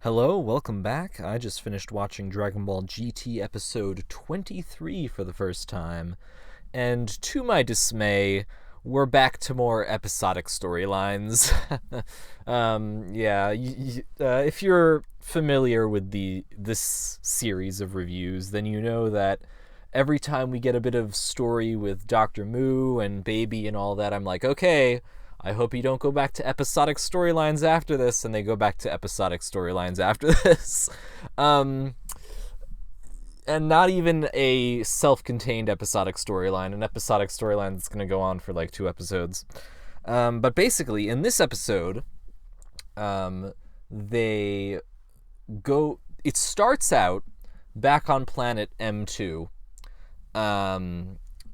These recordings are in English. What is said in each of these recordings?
Hello, welcome back. I just finished watching Dragon Ball GT episode 23 for the first time, and to my dismay, we're back to more episodic storylines. If you're familiar with this series of reviews, then you know that every time we get a bit of story with Dr. Mu and Baby and all that, I'm like, okay, I hope you don't go back to episodic storylines after this, and they go back to episodic storylines after this. And not even a self-contained episodic storyline, an episodic storyline that's going to go on for like 2 episodes. But basically, in this episode, it starts out back on planet M2,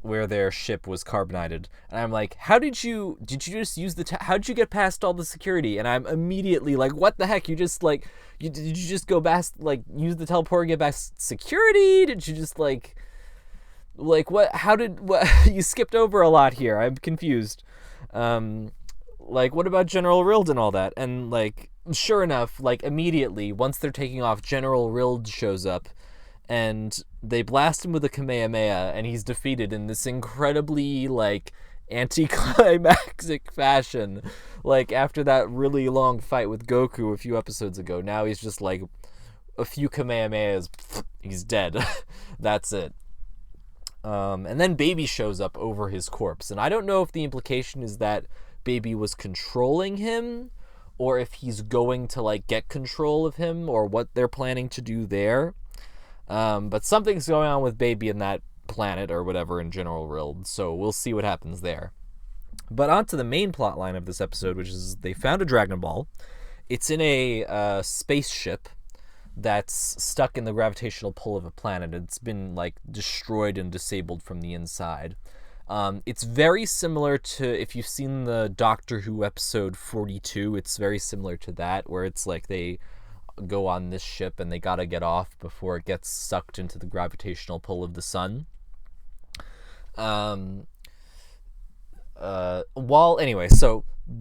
where their ship was carbonated, and I'm like, did you just use how did you get past all the security? And I'm immediately like, what the heck? You just did you just go past, use the teleporter, get past security? Did you just what you skipped over a lot here. I'm confused. What about General Rild and all that? And sure enough, immediately once they're taking off, General Rild shows up, and they blast him with a Kamehameha, and he's defeated in this incredibly, anticlimactic fashion. After that really long fight with Goku a few episodes ago, now he's just, a few Kamehamehas, he's dead. That's it. And then Baby shows up over his corpse, and I don't know if the implication is that Baby was controlling him, or if he's going to, get control of him, or what they're planning to do there. But something's going on with Baby in that planet or whatever in General Rild, so we'll see what happens there. But on to the main plot line of this episode, which is they found a Dragon Ball. It's in a spaceship that's stuck in the gravitational pull of a planet. It's been destroyed and disabled from the inside. It's very similar to, if you've seen the Doctor Who episode 42, it's very similar to that, where it's they go on this ship and they gotta get off before it gets sucked into the gravitational pull of the sun. So the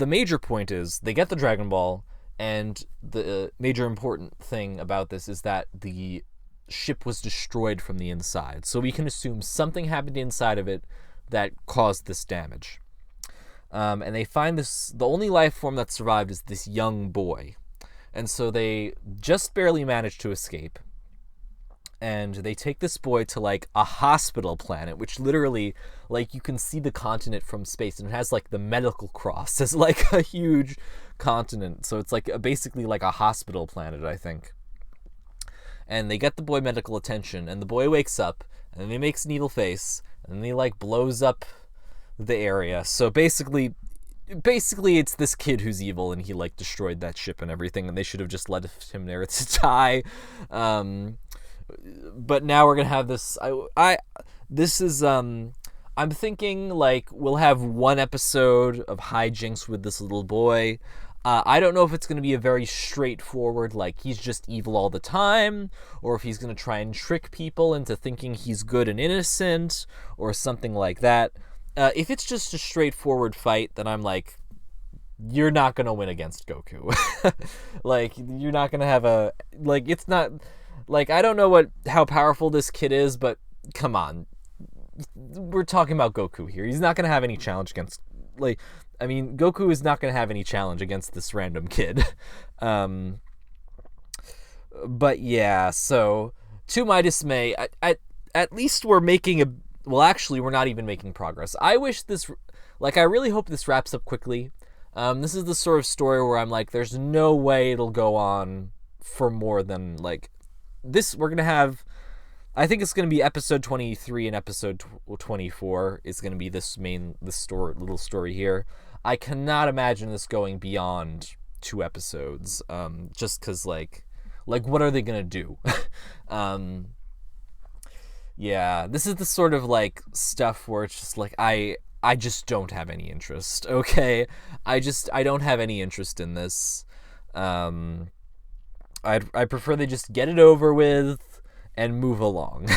major point is they get the Dragon Ball, and the major important thing about this is that the ship was destroyed from the inside, so we can assume something happened inside of it that caused this damage. And they find the only life form that survived is this young boy. And so they just barely manage to escape. And they take this boy to, a hospital planet, which literally, you can see the continent from space. And it has, the medical cross as, a huge continent. So it's, basically a hospital planet, I think. And they get the boy medical attention. And the boy wakes up. And then he makes an evil face. And then he, blows up the area. So basically it's this kid who's evil, and he destroyed that ship and everything, and they should have just left him there to die. But now we're gonna have this. I'm thinking we'll have one episode of hijinks with this little boy. I don't know if it's gonna be a very straightforward he's just evil all the time, or if he's gonna try and trick people into thinking he's good and innocent, or something like that. If it's just a straightforward fight, then I'm you're not going to win against Goku. You're not going to have it's not, I don't know how powerful this kid is, but come on. We're talking about Goku here. He's not going to have any challenge against, Goku is not going to have any challenge against this random kid. But yeah, so, to my dismay, at least we're making well, actually, we're not even making progress. I wish this, I really hope this wraps up quickly. This is the sort of story where I'm there's no way it'll go on for more than, this. We're going to have, I think it's going to be episode 23 and episode 24 is going to be this little story here. I cannot imagine this going beyond 2 episodes, just because, what are they going to do? Yeah, this is the sort of, stuff where it's just, I just don't have any interest, okay? I don't have any interest in this. I prefer they just get it over with and move along.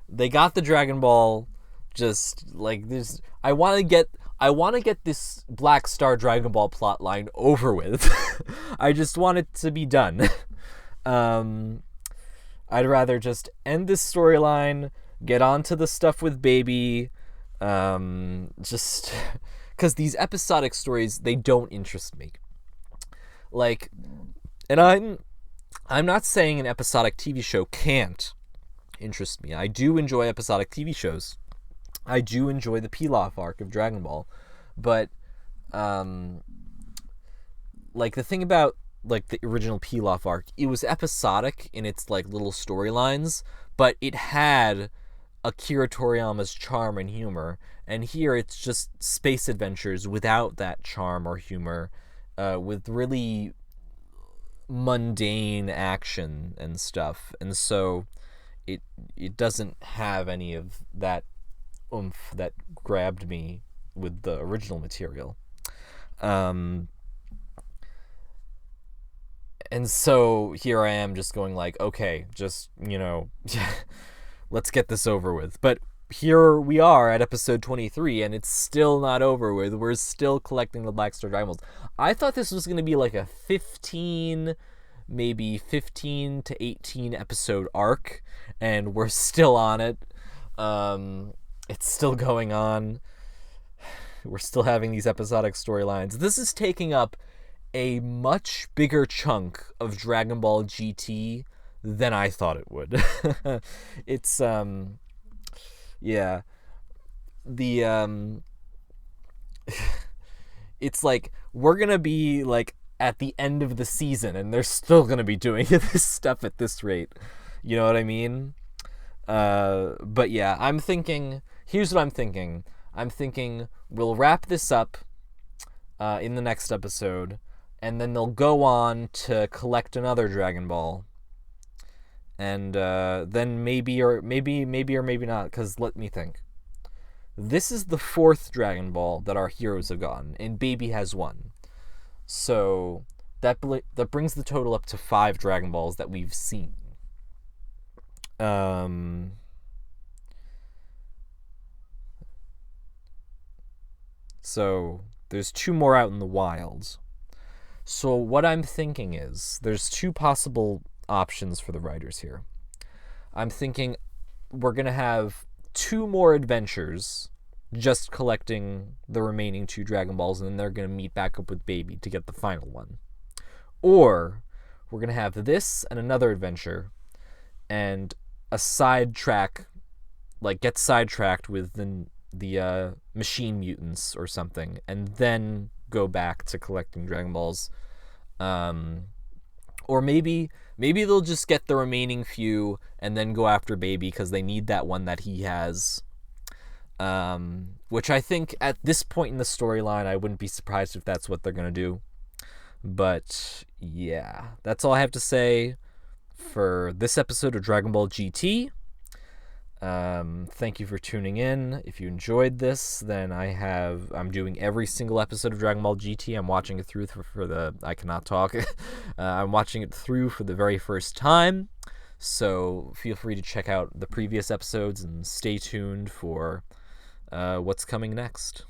They got the Dragon Ball, just, this, I I want to get this Black Star Dragon Ball plotline over with. I just want it to be done. I'd rather just end this storyline, get on to the stuff with Baby, just because these episodic stories, they don't interest me. Like, and I'm not saying an episodic TV show can't interest me. I do enjoy episodic TV shows. I do enjoy the Pilaf arc of Dragon Ball, but like the thing about like the original Pilaf arc, it was episodic in its like little storylines, but it had Akira Toriyama's charm and humor, and here it's just space adventures without that charm or humor, with really mundane action and stuff, and so it doesn't have any of that oomph that grabbed me with the original material. And so here I am just going like, okay, just, let's get this over with. But here we are at episode 23, and it's still not over with. We're still collecting the Black Star Dragon Balls. I thought this was going to be like a 15 to 18 episode arc, and we're still on it. It's still going on. We're still having these episodic storylines. This is taking up a much bigger chunk of Dragon Ball GT than I thought it would. It's yeah. It's like we're gonna be like at the end of the season and they're still gonna be doing this stuff at this rate. You know what I mean? But yeah, here's what I'm thinking. I'm thinking we'll wrap this up in the next episode, and then they'll go on to collect another Dragon Ball. And then maybe or maybe not, because let me think. This is the 4th Dragon Ball that our heroes have gotten, and Baby has 1. So that brings the total up to 5 Dragon Balls that we've seen. So there's 2 more out in the wilds. So what I'm thinking is there's 2 possible options for the writers here. I'm thinking we're going to have 2 more adventures just collecting the remaining 2 Dragon Balls, and then they're going to meet back up with Baby to get the final one. Or we're going to have this and another adventure and a sidetrack, like get sidetracked with the machine mutants or something, and then go back to collecting Dragon Balls. Or maybe they'll just get the remaining few and then go after Baby because they need that one that he has. Which I think at this point in the storyline, I wouldn't be surprised if that's what they're going to do. But yeah, that's all I have to say for this episode of Dragon Ball GT. Thank you for tuning in. If you enjoyed this, then I'm doing every single episode of Dragon Ball GT. I'm watching it through for the I cannot talk. I'm watching it through for the very first time. So feel free to check out the previous episodes and stay tuned for what's coming next.